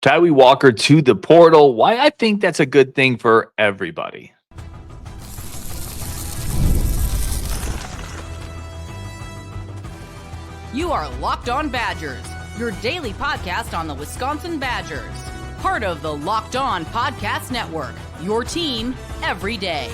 Tawee Walker to the portal. Why I think that's a good thing for everybody. You are Locked On Badgers, your daily podcast on the Wisconsin Badgers. Part of the Locked On Podcast Network, your team every day.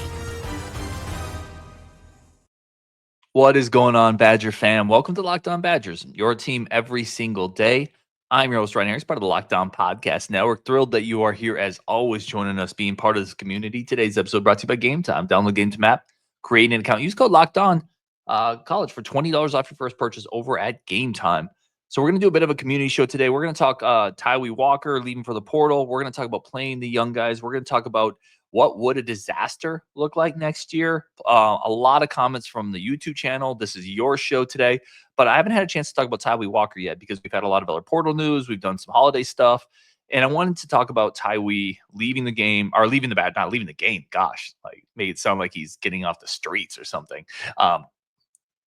What is going on, Badger fam? Welcome to Locked On Badgers, your team every single day. I'm your host, Ryan Harris, part of the Locked On Podcast Network. Thrilled that you are here as always, joining us, being part of this community. Today's episode brought to you by Game Time. Download Game Time app, create an account, use code Locked On College for $20 off your first purchase over at Game Time. So we're going to do a bit of a community show today. We're going to talk Tawee Walker leaving for the portal. We're going to talk about playing the young guys. We're going to talk about what would a disaster look like next year. A lot of comments from the YouTube channel. This is your show today, but I haven't had a chance to talk about Tawee Walker yet because we've had a lot of other portal news. We've done some holiday stuff, and I wanted to talk about Tawee leaving the game, or leaving the not leaving the game. Gosh, like made it sound like he's getting off the streets or something.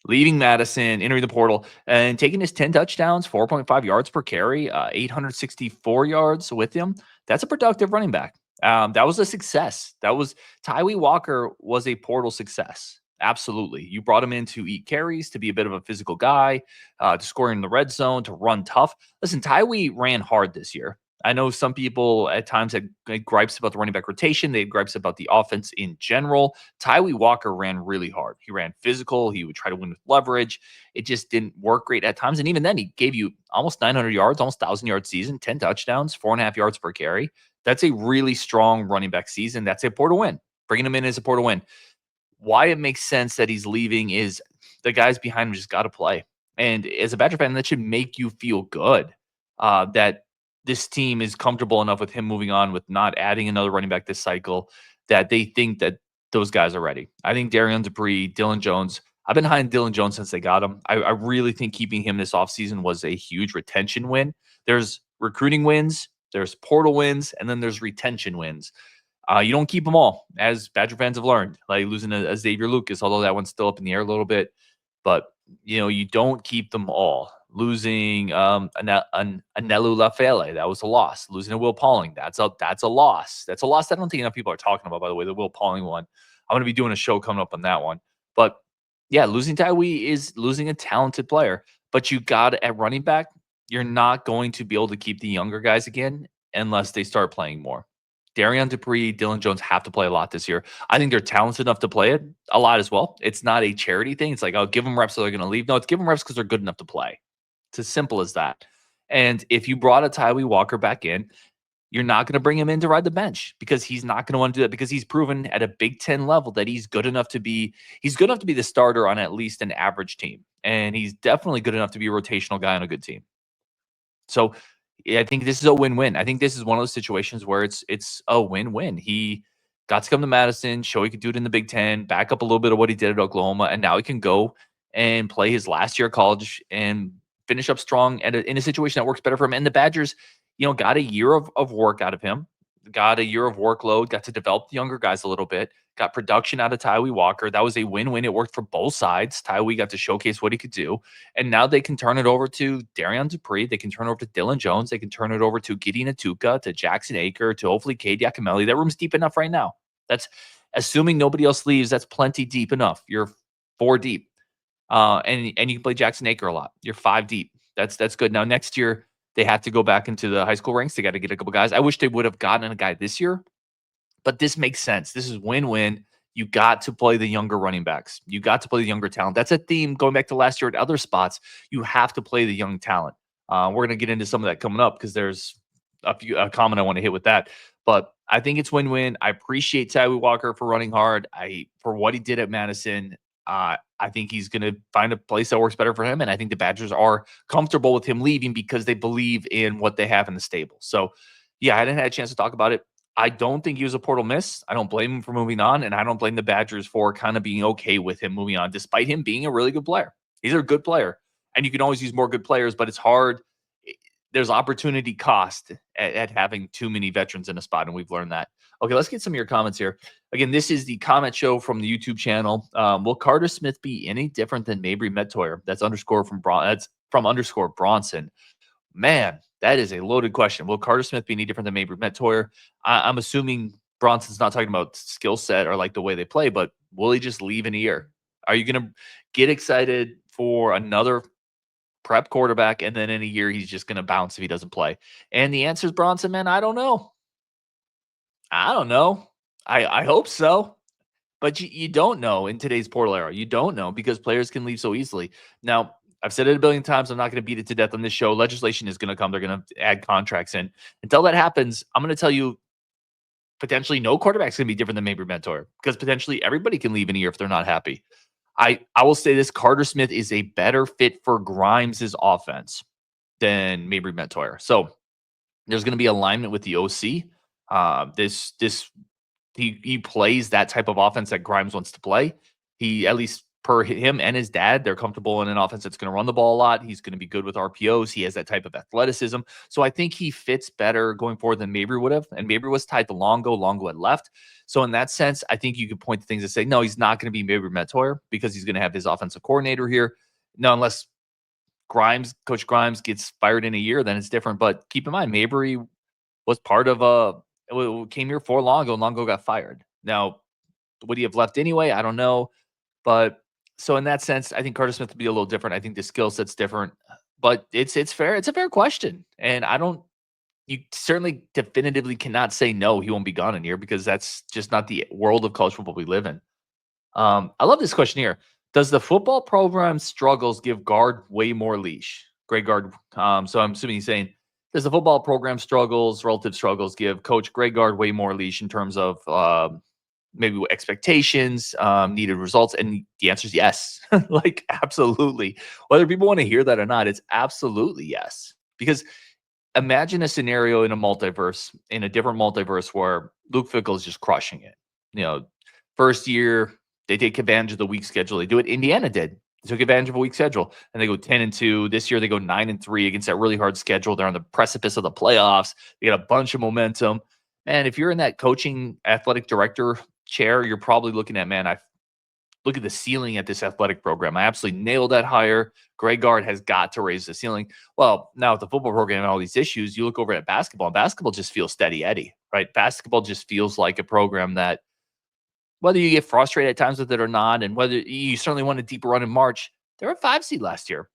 Leaving Madison, entering the portal, and taking his 10 touchdowns, 4.5 yards per carry, 864 yards with him. That's a productive running back. That was a success. Tawee Walker was a portal success. Absolutely. You brought him in to eat carries, to be a bit of a physical guy, to score in the red zone, to run tough. Listen, Tawee ran hard this year. I know some people at times had gripes about the running back rotation. They had gripes about the offense in general. Tawee Walker ran really hard. He ran physical. He would try to win with leverage. It just didn't work great at times. And even then, he gave you almost 900 yards, almost 1,000-yard season, 10 touchdowns, 4.5 yards per carry. That's a really strong running back season. That's a portal win. Bringing him in as a portal win. Why it makes sense that he's leaving is the guys behind him just got to play. And as a Badger fan, that should make you feel good that this team is comfortable enough with him moving on, with not adding another running back this cycle, that they think that those guys are ready. I think Darian Dupree, Dylan Jones, I've been behind Dylan Jones since they got him. I really think keeping him this offseason was a huge retention win. There's recruiting wins, there's portal wins, and then there's retention wins. You don't keep them all, as Badger fans have learned, like losing a Xavier Lucas, although that one's still up in the air a little bit. But, you don't keep them all. Losing Anelu Lafele, that was a loss. Losing a Will Pauling, that's a loss. That's a loss that I don't think enough people are talking about, by the way, the Will Pauling one. I'm going to be doing a show coming up on that one. But, yeah, losing Tawee is losing a talented player. But you got at running back, you're not going to be able to keep the younger guys again unless they start playing more. Darian Dupree, Dylan Jones have to play a lot this year. I think they're talented enough to play it a lot as well. It's not a charity thing. It's like, oh, give them reps so they're going to leave. No, it's give them reps because they're good enough to play. It's as simple as that. And if you brought a Tawee Walker back in, you're not going to bring him in to ride the bench because he's not going to want to do that, because he's proven at a Big Ten level that he's good enough to be the starter on at least an average team. And he's definitely good enough to be a rotational guy on a good team. So I think this is a win-win. I think this is one of those situations where it's a win-win. He got to come to Madison, show he could do it in the Big Ten, back up a little bit of what he did at Oklahoma, and now he can go and play his last year of college and finish up strong in a situation that works better for him. And the Badgers, got a year of work out of him, got a year of workload, got to develop the younger guys a little bit, got production out of Tawee Walker. That was a win-win. It worked for both sides. Tawee got to showcase what he could do. And now they can turn it over to Darian Dupree. They can turn it over to Dylan Jones. They can turn it over to Gideon Atuka, to Jackson Aker, to hopefully Cade Yakimelli. That room's deep enough right now. That's assuming nobody else leaves. That's plenty deep enough. You're 4 deep. And you can play Jackson Aker a lot. You're 5 deep. That's good. Now, next year, they have to go back into the high school ranks. They got to get a couple guys. I wish they would have gotten a guy this year, but this makes sense. This is win-win. You got to play the younger running backs. You got to play the younger talent. That's a theme going back to last year at other spots. You have to play the young talent. We're going to get into some of that coming up because there's a comment I want to hit with that. But I think it's win-win. I appreciate Tawee Walker for running hard. For what he did at Madison. I think he's going to find a place that works better for him. And I think the Badgers are comfortable with him leaving because they believe in what they have in the stable. So, yeah, I hadn't had a chance to talk about it. I don't think he was a portal miss. I don't blame him for moving on. And I don't blame the Badgers for kind of being okay with him moving on, despite him being a really good player. He's a good player. And you can always use more good players, but it's hard. There's opportunity cost at having too many veterans in a spot, and we've learned that. Okay, let's get some of your comments here. Again, this is the comment show from the YouTube channel. Will Carter Smith be any different than Mabry Medtoyer? That's from _Bronson. Man, That is a loaded question. Will Carter Smith be any different than maybe Mentoyer? I'm assuming Bronson's not talking about skill set or like the way they play, but will he just leave in a year? Are you going to get excited for another prep quarterback and then in a year he's just going to bounce if he doesn't play? And the answer is Bronson, man. I don't know. I don't know. I hope so. But you don't know in today's portal era. You don't know because players can leave so easily. Now, I've said it a billion times. I'm not going to beat it to death on this show. Legislation is going to come. They're going to add contracts in. Until that happens, I'm going to tell you potentially no quarterback's going to be different than Mabry Mentor because potentially everybody can leave in a year if they're not happy. I will say this: Carter Smith is a better fit for Grimes' offense than Mabry Mentor. So there's going to be alignment with the OC. This he plays that type of offense that Grimes wants to play. He, at least per him and his dad, they're comfortable in an offense that's going to run the ball a lot. He's going to be good with RPOs. He has that type of athleticism. So I think he fits better going forward than Mabry would have. And Mabry was tied to Longo. Longo had left. So in that sense, I think you could point to things and say, no, he's not going to be Mabry Mentor because he's going to have his offensive coordinator here. No, unless Coach Grimes gets fired in a year, then it's different. But keep in mind, Mabry was part of came here for Longo, and Longo got fired. Now, would he have left anyway? I don't know. But so in that sense, I think Carter Smith would be a little different. I think the skill set's different. But it's fair. It's a fair question. And you certainly definitively cannot say no, he won't be gone in here because that's just not the world of college football we live in. I love this question here. Does the football program struggles give Gard way more leash? Greg Gard. So I'm assuming he's saying, does the football program relative struggles, give Coach Greg Gard way more leash in terms of maybe expectations, needed results? And the answer is yes. Like, absolutely. Whether people want to hear that or not, it's absolutely yes. Because imagine a scenario in a different multiverse where Luke Fickell is just crushing it. First year, they take advantage of the weak schedule. They do it. Indiana did. They took advantage of a weak schedule, and they go 10-2. This year, they go 9-3 against that really hard schedule. They're on the precipice of the playoffs. They got a bunch of momentum. And if you're in that coaching athletic director chair, you're probably looking at, man, I look at the ceiling at this athletic program. I absolutely nailed that hire. Greg Gard has got to raise the ceiling. Well, now with the football program and all these issues, you look over at basketball, and basketball just feels steady Eddie, right? Basketball just feels like a program that, whether you get frustrated at times with it or not, and whether you certainly want a deeper run in March, they were a 5 seed last year.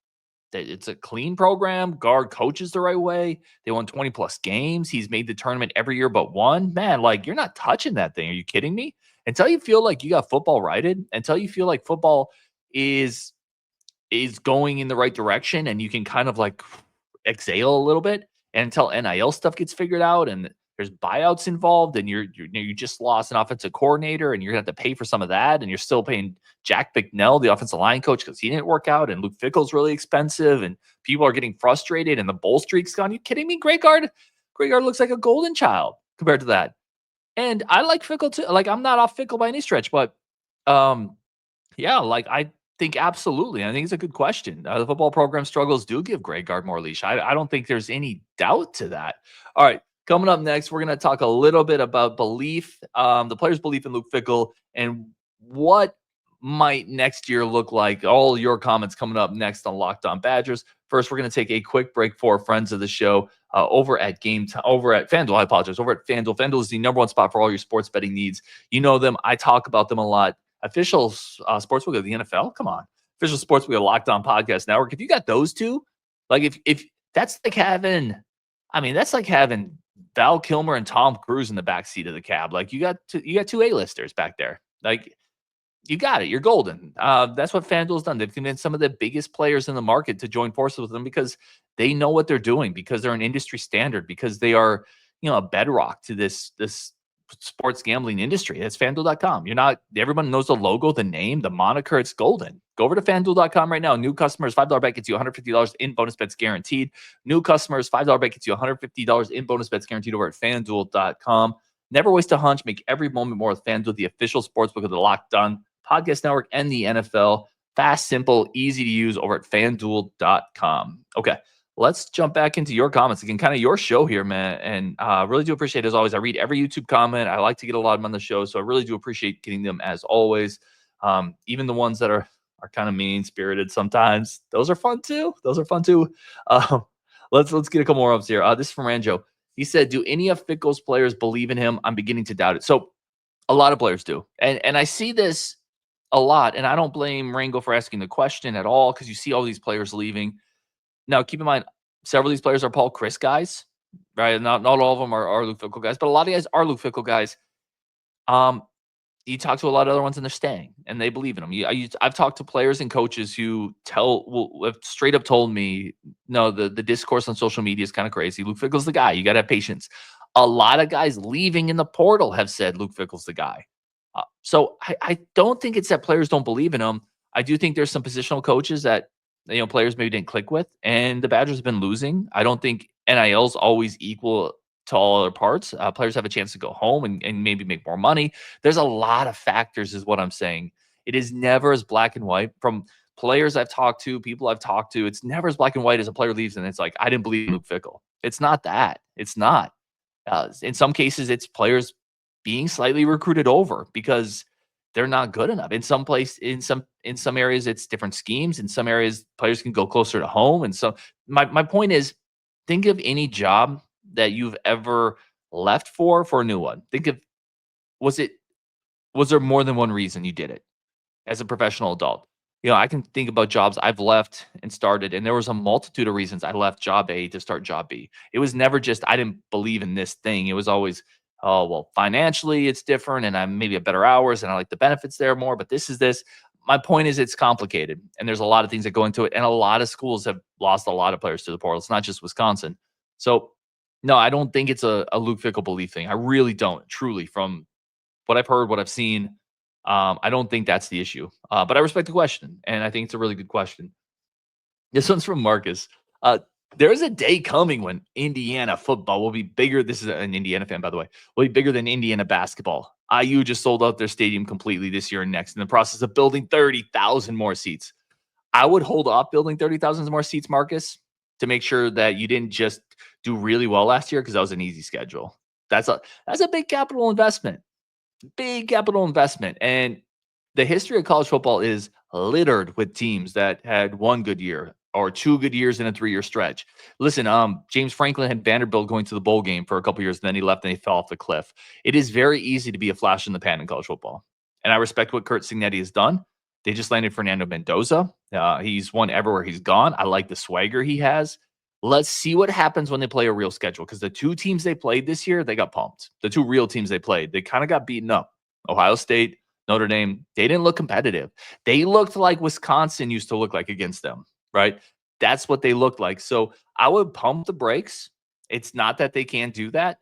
It's a clean program. Gard coaches the right way. They won 20-plus games. He's made the tournament every year but one. Man, like, you're not touching that thing. Are you kidding me? Until you feel like you got football righted, until you feel like football is going in the right direction and you can kind of like exhale a little bit, and until NIL stuff gets figured out and there's buyouts involved, and you just lost an offensive coordinator and you're going to have to pay for some of that, and you're still paying Jack Bicknell, the offensive line coach, because he didn't work out, and Luke Fickell's really expensive, and people are getting frustrated, and the bowl streak's gone. You kidding me? Greg Gard looks like a golden child compared to that. And I like Fickell too. Like, I'm not off Fickell by any stretch, but yeah, like, I think absolutely. I think it's a good question. The football program struggles do give Greg Gard more leash. I don't think there's any doubt to that. All right. Coming up next, we're going to talk a little bit about belief, the players' belief in Luke Fickell, and what might next year look like. All your comments coming up next on Locked On Badgers. First, we're going to take a quick break for friends of the show over at FanDuel. I apologize. Over at FanDuel. FanDuel is the number one spot for all your sports betting needs. You know them. I talk about them a lot. Official sportsbook of the NFL. Come on. Official sportsbook of Locked On Podcast Network. If you got those two, like, if that's like having Val Kilmer and Tom Cruise in the backseat of the cab. Like, you got two A-listers back there. Like, you got it. You're golden. That's what FanDuel's done. They've convinced some of the biggest players in the market to join forces with them because they know what they're doing, because they're an industry standard, because they are, a bedrock to this sports gambling industry. That's FanDuel.com. Everyone knows the logo, the name, the moniker. It's golden. Go over to FanDuel.com right now. New customers, $5 bet gets you $150 in bonus bets guaranteed. New customers, $5 bet gets you $150 in bonus bets guaranteed over at FanDuel.com. Never waste a hunch. Make every moment more with FanDuel, the official sportsbook of the Locked On Podcast Network and the NFL. Fast, simple, easy to use over at FanDuel.com. Okay. Let's jump back into your comments again, kind of your show here, man. And really do appreciate, as always, I read every YouTube comment. I like to get a lot of them on the show, so I really do appreciate getting them as always. Even the ones that are kind of mean-spirited sometimes. Those are fun too. Let's get a couple more ups here. This is from Ranjo. He said, "Do any of Fickle's players believe in him? I'm beginning to doubt it." So a lot of players do, and I see this a lot, and I don't blame Rango for asking the question at all because you see all these players leaving. Now, keep in mind, several of these players are Paul Chris guys, right? Not all of them are Luke Fickell guys, but a lot of guys are Luke Fickell guys. Um, you talk to a lot of other ones and they're staying and they believe in them. I've talked to players and coaches who have straight up told me, no, the discourse on social media is kind of crazy. Luke Fickell's the guy. You got to have patience. A lot of guys leaving in the portal have said Luke Fickell's the guy. So I don't think it's that players don't believe in him. I do think there's some positional coaches that players maybe didn't click with, and the Badgers have been losing. I don't think NIL's always equal to all other parts. Players have a chance to go home and maybe make more money. There's a lot of factors, is what I'm saying. It is never as black and white. From players I've talked to, people I've talked to, it's never as black and white as a player leaves and it's like, I didn't believe in Luke Fickell. It's not that. It's not. In some cases, it's players being slightly recruited over because they're not good enough. In some areas, it's different schemes. In some areas, players can go closer to home. And so my point is, think of any job that you've ever left for a new one. Think of was there more than one reason you did it as a professional adult? I can think about jobs I've left and started, and there was a multitude of reasons I left job A to start job B. It was never just I didn't believe in this thing. It was always, oh, well, financially it's different and I'm maybe at better hours and I like the benefits there more, but this is this. My point is it's complicated and there's a lot of things that go into it. And a lot of schools have lost a lot of players to the portal. It's not just Wisconsin. So no, I don't think it's a Luke Fickell belief thing. I really don't, truly, from what I've heard, what I've seen. I don't think that's the issue. But I respect the question, and I think it's a really good question. This one's from Marcus. There is a day coming when Indiana football will be bigger. This is an Indiana fan, by the way. Will be bigger than Indiana basketball. IU just sold out their stadium completely this year and next in the process of building 30,000 more seats. I would hold off building 30,000 more seats, Marcus, to make sure that you didn't just do really well last year because that was an easy schedule. That's a big capital investment. Big capital investment. And the history of college football is littered with teams that had one good year or two good years in a 3-year stretch. Listen, James Franklin had Vanderbilt going to the bowl game for a couple years, and then he left and he fell off the cliff. It is very easy to be a flash in the pan in college football. And I respect what Kurt Signetti has done. They just landed Fernando Mendoza. He's won everywhere he's gone. I like the swagger he has. Let's see what happens when they play a real schedule, because the two teams they played this year, they got pumped. The two real teams they played, they kind of got beaten up. Ohio State, Notre Dame, they didn't look competitive. They looked like Wisconsin used to look like against them, right? That's what they looked like. So I would pump the brakes. It's not that they can't do that,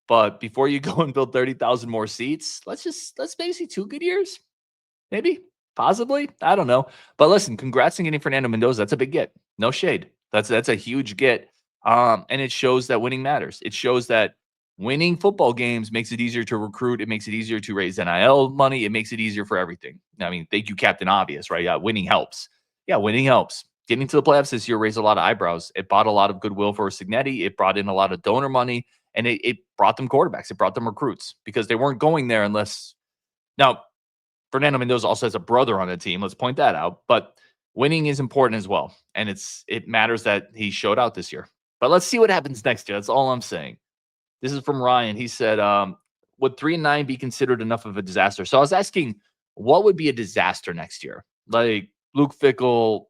but before you go and build 30,000 more seats, let's maybe see 2 good years. Maybe, possibly. I don't know. But listen, congrats on getting Fernando Mendoza. That's a big get. No shade. That's a huge get. And it shows that winning matters. It shows that winning football games makes it easier to recruit. It makes it easier to raise NIL money. It makes it easier for everything. I mean, thank you, Captain Obvious, right? Yeah, winning helps. Yeah, winning helps. Getting to the playoffs this year raised a lot of eyebrows. It brought a lot of goodwill for Signetti. It brought in a lot of donor money, and it brought them quarterbacks. It brought them recruits because they weren't going there unless – now, Fernando Mendoza also has a brother on the team. Let's point that out. But winning is important as well. And it matters that he showed out this year. But let's see what happens next year. That's all I'm saying. This is from Ryan. He said, would 3-9 be considered enough of a disaster? So I was asking, what would be a disaster next year? Like Luke Fickell,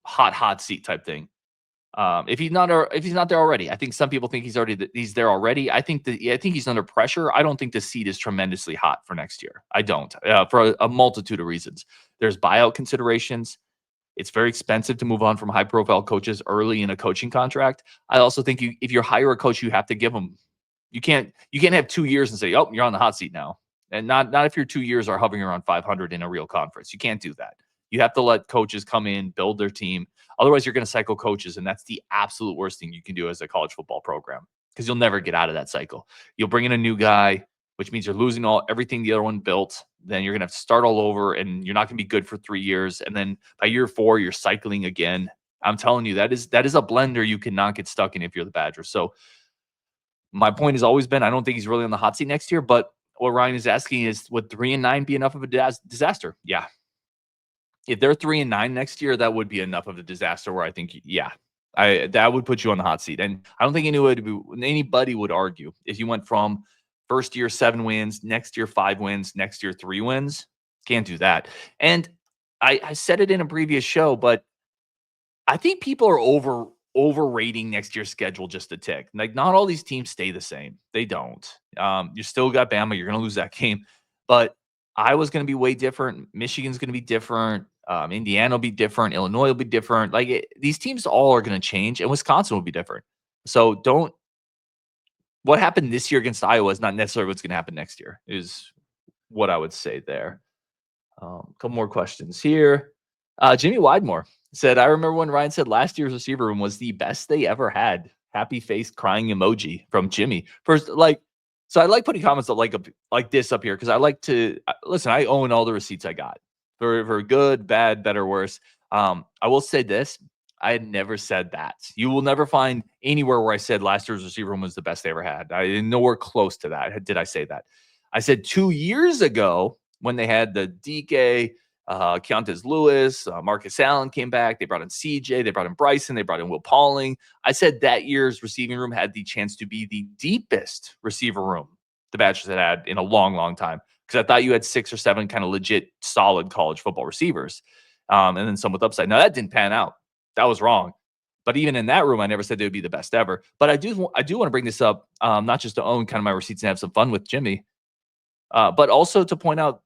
hot seat type thing. If he's not there already, I think some people think he's there already. I think he's under pressure. I don't think the seat is tremendously hot for next year. I don't, for a multitude of reasons. There's buyout considerations. It's very expensive to move on from high profile coaches early in a coaching contract. I also think if you hire a coach, you have to give them, you can't have 2 years and say, oh, you're on the hot seat now. And not if your 2 years are hovering around 500 in a real conference. You can't do that. You have to let coaches come in, build their team. Otherwise, you're going to cycle coaches, and that's the absolute worst thing you can do as a college football program because you'll never get out of that cycle. You'll bring in a new guy, which means you're losing everything the other one built. Then you're going to have to start all over, and you're not going to be good for 3 years. And then by year 4, you're cycling again. I'm telling you, that is a blender you cannot get stuck in if you're the Badgers. So my point has always been, I don't think he's really on the hot seat next year. But what Ryan is asking is, would 3-9 be enough of a disaster? Yeah. If they're 3-9 next year, that would be enough of a disaster where I think, yeah, That would put you on the hot seat. And I don't think anybody would argue if you went from first year 7 wins, next year 5 wins, next year 3 wins. Can't do that. And I said it in a previous show, but I think people are overrating next year's schedule just a tick. Like, not all these teams stay the same. They don't. You still got Bama. You're going to lose that game. But Iowa's going to be way different. Michigan's going to be different. Indiana will be different. Illinois will be different. These teams all are going to change, and Wisconsin will be different. So what happened this year against Iowa is not necessarily what's going to happen next year, is what I would say there. A couple more questions here. Jimmy Widemore said, I remember when Ryan said last year's receiver room was the best they ever had. Happy face crying emoji from Jimmy. So I like putting comments like this up here because I like to listen. I own all the receipts I got for good, bad, better, worse. I will say this. I had never said that. You will never find anywhere where I said last year's receiver room was the best they ever had. I didn't nowhere close to that. Did I say that? I said 2 years ago when they had the DK, Keontae Lewis, Marcus Allen came back. They brought in CJ. They brought in Bryson. They brought in Will Pauling. I said that year's receiving room had the chance to be the deepest receiver room the Badgers had in a long, long time, because I thought you had 6 or 7 kind of legit, solid college football receivers, and then some with upside. Now, that didn't pan out. That was wrong. But even in that room, I never said they would be the best ever. But I do want to bring this up, not just to own kind of my receipts and have some fun with Jimmy, but also to point out,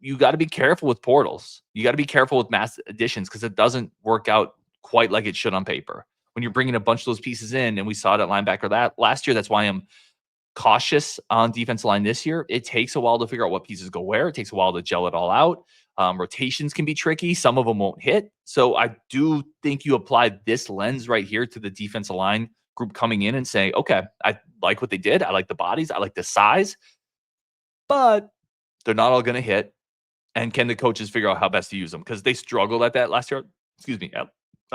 you got to be careful with portals. You got to be careful with mass additions because it doesn't work out quite like it should on paper. When you're bringing a bunch of those pieces in, and we saw it at linebacker last year, that's why I'm cautious on defensive line this year. It takes a while to figure out what pieces go where. It takes a while to gel it all out. Rotations can be tricky. Some of them won't hit. So I do think you apply this lens right here to the defensive line group coming in and saying, okay, I like what they did. I like the bodies. I like the size. But they're not all going to hit. And can the coaches figure out how best to use them? Because they struggled at that last year. At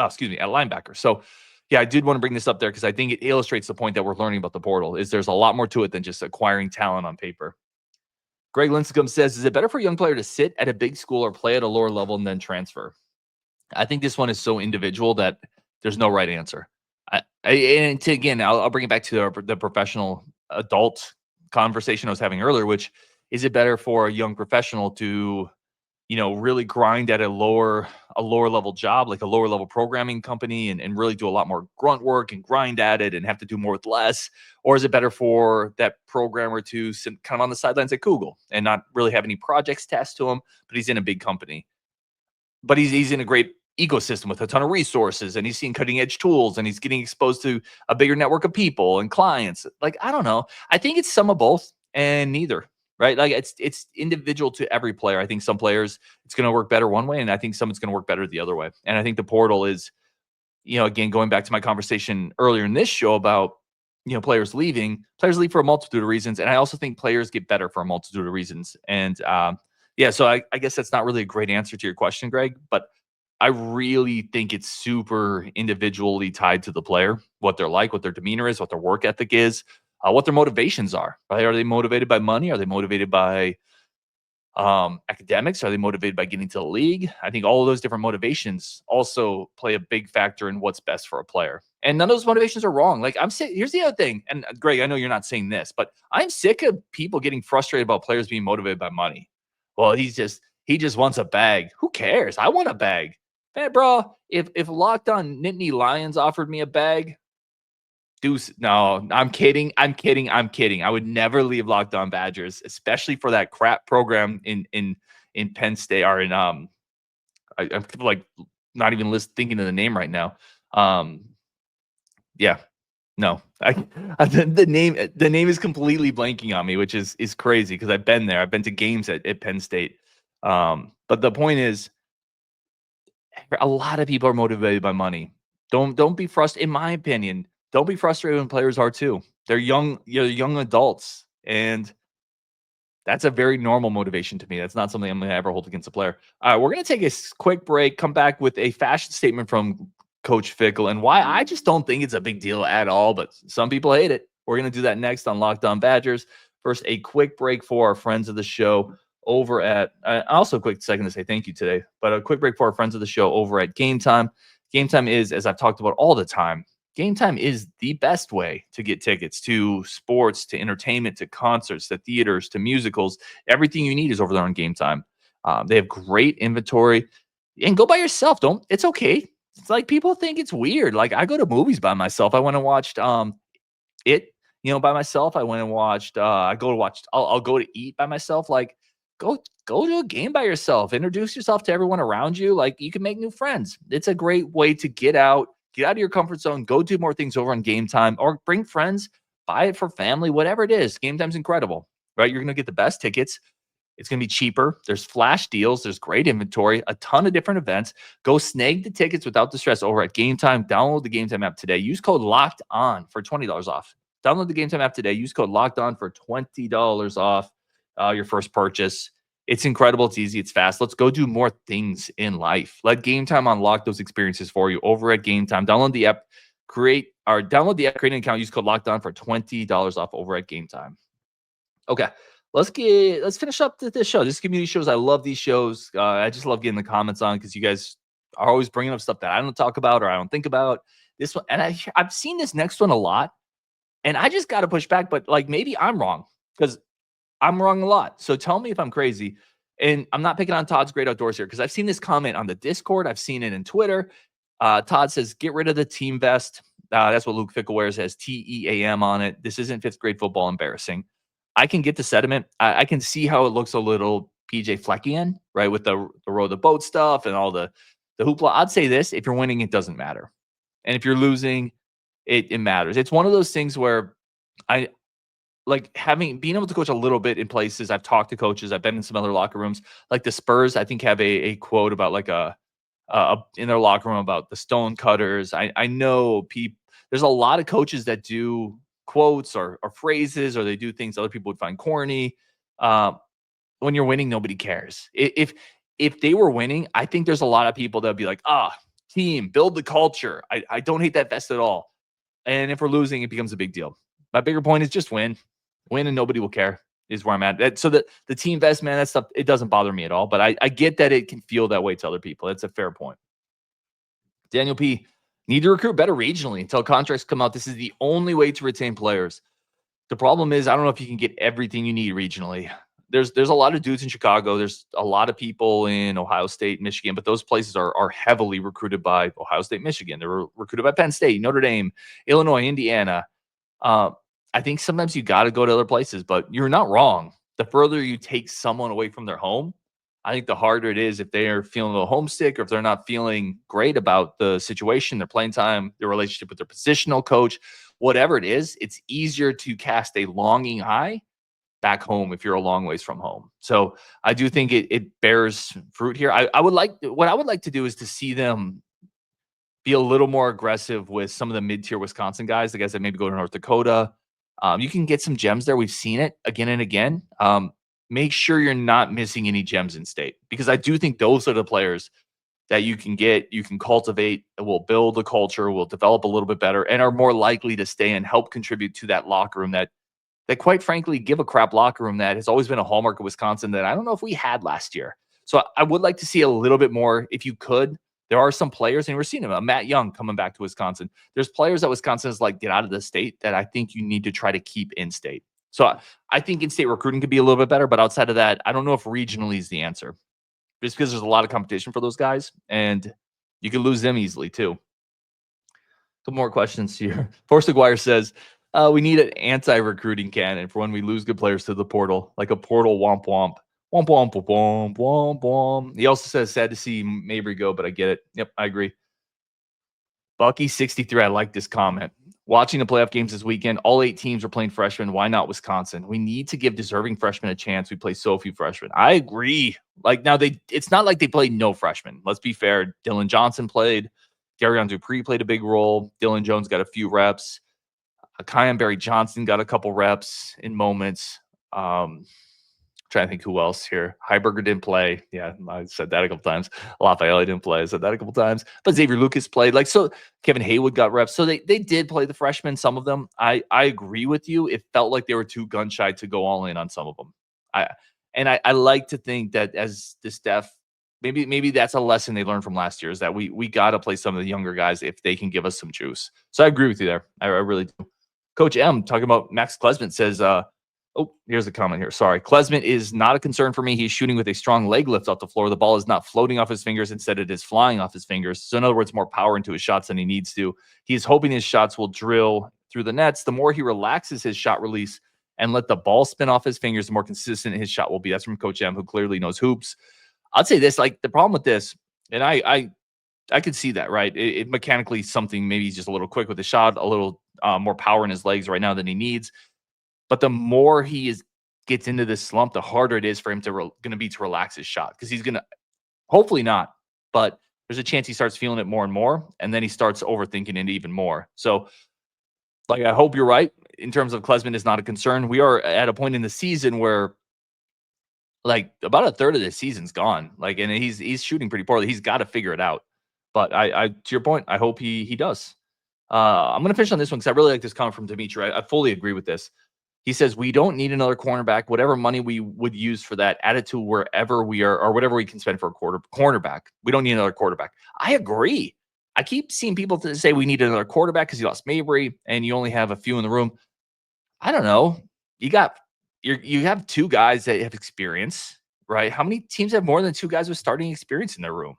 linebacker. So, yeah, I did want to bring this up there because I think it illustrates the point that we're learning about the portal. Is there's a lot more to it than just acquiring talent on paper. Greg Linscomb says, is it better for a young player to sit at a big school or play at a lower level and then transfer? I think this one is so individual that there's no right answer. I'll bring it back to the professional adult conversation I was having earlier, which is it better for a young professional to, really grind at a lower level job, like a lower level programming company, and really do a lot more grunt work and grind at it and have to do more with less? Or is it better for that programmer to sit kind of on the sidelines at Google and not really have any projects tasked to him, but he's in a big company? But he's in a great ecosystem with a ton of resources, and he's seeing cutting edge tools, and he's getting exposed to a bigger network of people and clients. I don't know. I think it's some of both and neither. Right? It's individual to every player. I think some players it's going to work better one way, and I think some it's going to work better the other way. And I think the portal is, again, going back to my conversation earlier in this show about, players leaving. Players leave for a multitude of reasons, and I also think players get better for a multitude of reasons. And so I guess that's not really a great answer to your question, Greg, but I really think it's super individually tied to the player, what they're like, what their demeanor is, what their work ethic is. What their motivations are, right? Are they motivated by money? Are they motivated by academics? Are they motivated by getting to the league? I think all of those different motivations also play a big factor in what's best for a player. And none of those motivations are wrong. Here's the other thing. And Greg, I know you're not saying this, but I'm sick of people getting frustrated about players being motivated by money. Well, he just wants a bag. Who cares? I want a bag. Man, bro, if Locked On Nittany Lions offered me a bag, no, I'm kidding. I would never leave Locked On Badgers, especially for that crap program in Penn State or in I'm like not even thinking of the name right now. Yeah, no, the name is completely blanking on me, which is crazy because I've been there. I've been to games at Penn State. But the point is, a lot of people are motivated by money. Don't be frustrated. In my opinion, don't be frustrated when players are too. They're young adults, and that's a very normal motivation to me. That's not something I'm going to ever hold against a player. All right, we're going to take a quick break, come back with a fashion statement from Coach Fickle and why I just don't think it's a big deal at all, but some people hate it. We're going to do that next on Locked On Badgers. First, a quick break for our friends of the show over at also a quick second to say thank you today, but a quick break for our friends of the show over at Game Time. Game Time is, as I've talked about all the time, Game Time is the best way to get tickets to sports, to entertainment, to concerts, to theaters, to musicals. Everything you need is over there on Game Time. They have great inventory, and go by yourself. Don't. It's okay. It's like people think it's weird. Like I go to movies by myself. I went and watched it, by myself. I went and watched. I go to watch. I'll go to eat by myself. Like go to a game by yourself. Introduce yourself to everyone around you. Like you can make new friends. It's a great way to get out of your comfort zone. Go do more things over on Game Time, or bring friends. Buy it for family. Whatever it is, Game Time's incredible. Right? You're gonna get the best tickets. It's going to be cheaper. There's flash deals. There's great inventory, a ton of different events. Go snag the tickets without the stress over at Game Time. Download the Game Time app today. Use code Locked On for $20 off. Download the Game Time app today. Use code Locked On for $20 off your first purchase. It's incredible. It's easy. It's fast. Let's go do more things in life. Let Game Time unlock those experiences for you over at Game Time. Download the app. Create an account. Use code Locked On for $20 off over at Game Time. Okay. Let's finish up this show. This community shows. I love these shows. I just love getting the comments on because you guys are always bringing up stuff that I don't talk about or I don't think about. This one, and I've seen this next one a lot, and I just got to push back. But like maybe I'm wrong because I'm wrong a lot. So tell me if I'm crazy. And I'm not picking on Todd's Great Outdoors here because I've seen this comment on the Discord. I've seen it in Twitter. Todd says, get rid of the team vest. That's what Luke Fickell wears. It has TEAM on it. This isn't fifth grade football. Embarrassing. I can get the sentiment. I can see how it looks a little PJ Fleckian, right? With the row the boat stuff and all the hoopla. I'd say this: if you're winning, it doesn't matter, and if you're losing, it matters. It's one of those things where I like being able to coach a little bit in places. I've talked to coaches. I've been in some other locker rooms, like the Spurs. I think have a quote about like in their locker room about the stone cutters. I know people. There's a lot of coaches that do quotes or phrases, or they do things other people would find corny. When you're winning, nobody cares. If they were winning, I think there's a lot of people that would be like, team, build the culture. I don't hate that vest at all. And if we're losing, it becomes a big deal. My bigger point is just win and nobody will care is where I'm at. So the team vest, man, that stuff, it doesn't bother me at all, but I get that it can feel that way to other people. That's a fair point. Daniel P, need to recruit better regionally until contracts come out. This is the only way to retain players. The problem is, I don't know if you can get everything you need regionally. There's a lot of dudes in Chicago. There's a lot of people in Ohio State, Michigan, but those places are heavily recruited by Ohio State, Michigan. They're recruited by Penn State, Notre Dame, Illinois, Indiana. I think sometimes you got to go to other places, but you're not wrong. The further you take someone away from their home, I think the harder it is if they are feeling a little homesick or if they're not feeling great about the situation, their playing time, their relationship with their positional coach, whatever it is, it's easier to cast a longing eye back home if you're a long ways from home. So I do think it bears fruit here. What I would like to do is to see them be a little more aggressive with some of the mid-tier Wisconsin guys, the guys that maybe go to North Dakota. You can get some gems there. We've seen it again and again. Make sure you're not missing any gems in state, because I do think those are the players that you can get, you can cultivate, will build the culture, will develop a little bit better, and are more likely to stay and help contribute to that locker room that quite frankly give a crap locker room that has always been a hallmark of Wisconsin that I don't know if we had last year. So I would like to see a little bit more if you could. There are some players, and we're seeing them. Matt Young coming back to Wisconsin. There's players that Wisconsin is like, get out of the state, that I think you need to try to keep in state. So I think in-state recruiting could be a little bit better, but outside of that, I don't know if regionally is the answer. Just because there's a lot of competition for those guys, and you can lose them easily too. Couple more questions here. Forrest Aguirre says, we need an anti-recruiting cannon for when we lose good players to the portal, like a portal womp womp. Womp womp womp womp womp. He also says, sad to see Mabry go, but I get it. Yep, I agree. Bucky63, I like this comment. Watching the playoff games this weekend, all 8 teams are playing freshmen. Why not Wisconsin? We need to give deserving freshmen a chance. We play so few freshmen. I agree. Like now, it's not like they played no freshmen. Let's be fair. Dylan Johnson played. Darion Dupree played a big role. Dylan Jones got a few reps. Kyan Barry Johnson got a couple reps in moments. Trying to think who else here. Heiberger didn't play. Yeah, I said that a couple times. Lafayette didn't play. I said that a couple times. But Xavier Lucas played. Like, so Kevin Haywood got reps. So they did play the freshmen, some of them. I agree with you. It felt like they were too gun shy to go all in on some of them. I like to think that as the staff maybe that's a lesson they learned from last year, is that we got to play some of the younger guys if they can give us some juice. So I agree with you there. I really do. Coach M talking about Max Klesmit says, here's a comment here. Sorry. Klesmit is not a concern for me. He's shooting with a strong leg lift off the floor. The ball is not floating off his fingers. Instead, it is flying off his fingers. So in other words, more power into his shots than he needs to. He's hoping his shots will drill through the nets. The more he relaxes his shot release and let the ball spin off his fingers, the more consistent his shot will be. That's from Coach M, who clearly knows hoops. I'd say this, like the problem with this, and I could see that, right? It mechanically something, maybe he's just a little quick with the shot, a little more power in his legs right now than he needs. But the more he gets into this slump, the harder it is for him to relax his shot, because he's going to, hopefully not, but there's a chance he starts feeling it more and more, and then he starts overthinking it even more. So, like, I hope you're right in terms of Klesmit is not a concern. We are at a point in the season where, like, about a third of the season's gone. Like, and he's shooting pretty poorly. He's got to figure it out. But I to your point, I hope he does. I'm going to finish on this one because I really like this comment from Dimitri. I fully agree with this. He says, we don't need another cornerback. Whatever money we would use for that, add it to wherever we are, or whatever we can spend for a cornerback. We don't need another quarterback. I agree. I keep seeing people say we need another quarterback because you lost Mabry and you only have a few in the room. I don't know. You have two guys that have experience, right? How many teams have more than two guys with starting experience in their room?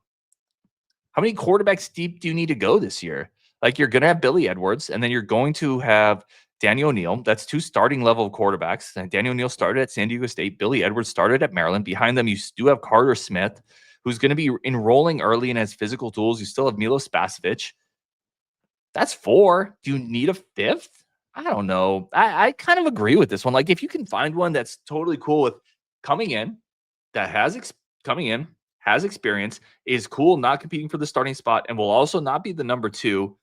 How many quarterbacks deep do you need to go this year? Like, you're going to have Billy Edwards, and then you're going to have Daniel O'Neal. That's two starting level quarterbacks. And Daniel O'Neal started at San Diego State. Billy Edwards started at Maryland. Behind them, you do have Carter Smith, who's going to be enrolling early and has physical tools. You still have Milo Spasovic. That's four. Do you need a fifth? I don't know. I kind of agree with this one. Like, if you can find one that's totally cool with coming in, that has experience, is cool, not competing for the starting spot, and will also not be the number two,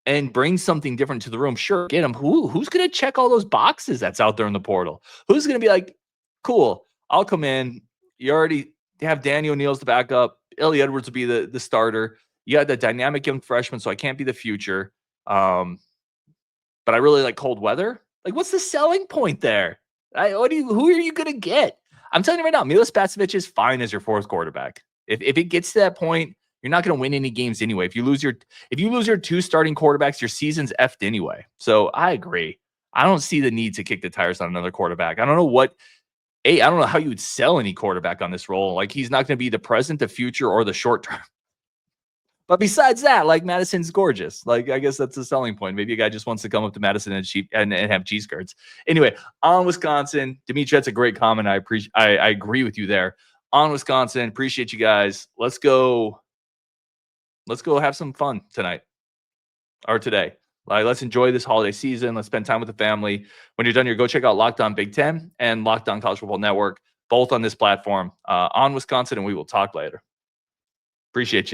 and bring something different to the room, sure, get him. Who's going to check all those boxes that's out there in the portal? Who's going to be like, cool, I'll come in. You already have Daniel O'Neal's the backup. Billy Edwards will be the starter. You had the dynamic young freshman, so I can't be the future. But I really like cold weather. Like, what's the selling point there? Who are you going to get? I'm telling you right now, Milo Spasovic is fine as your fourth quarterback. If it gets to that point, you're not going to win any games anyway. If you lose your two starting quarterbacks, your season's effed anyway. So I agree. I don't see the need to kick the tires on another quarterback. I don't know how you would sell any quarterback on this role. Like, he's not going to be the present, the future, or the short term. But besides that, like, Madison's gorgeous. Like, I guess that's the selling point. Maybe a guy just wants to come up to Madison and have cheese curds. Anyway, on Wisconsin, Dimitri, that's a great comment. I agree with you there. On Wisconsin, appreciate you guys. Let's go have some fun tonight or today. Like, let's enjoy this holiday season. Let's spend time with the family. When you're done here, go check out Locked On Big Ten and Locked On College Football Network, both on this platform. On Wisconsin, and we will talk later. Appreciate you.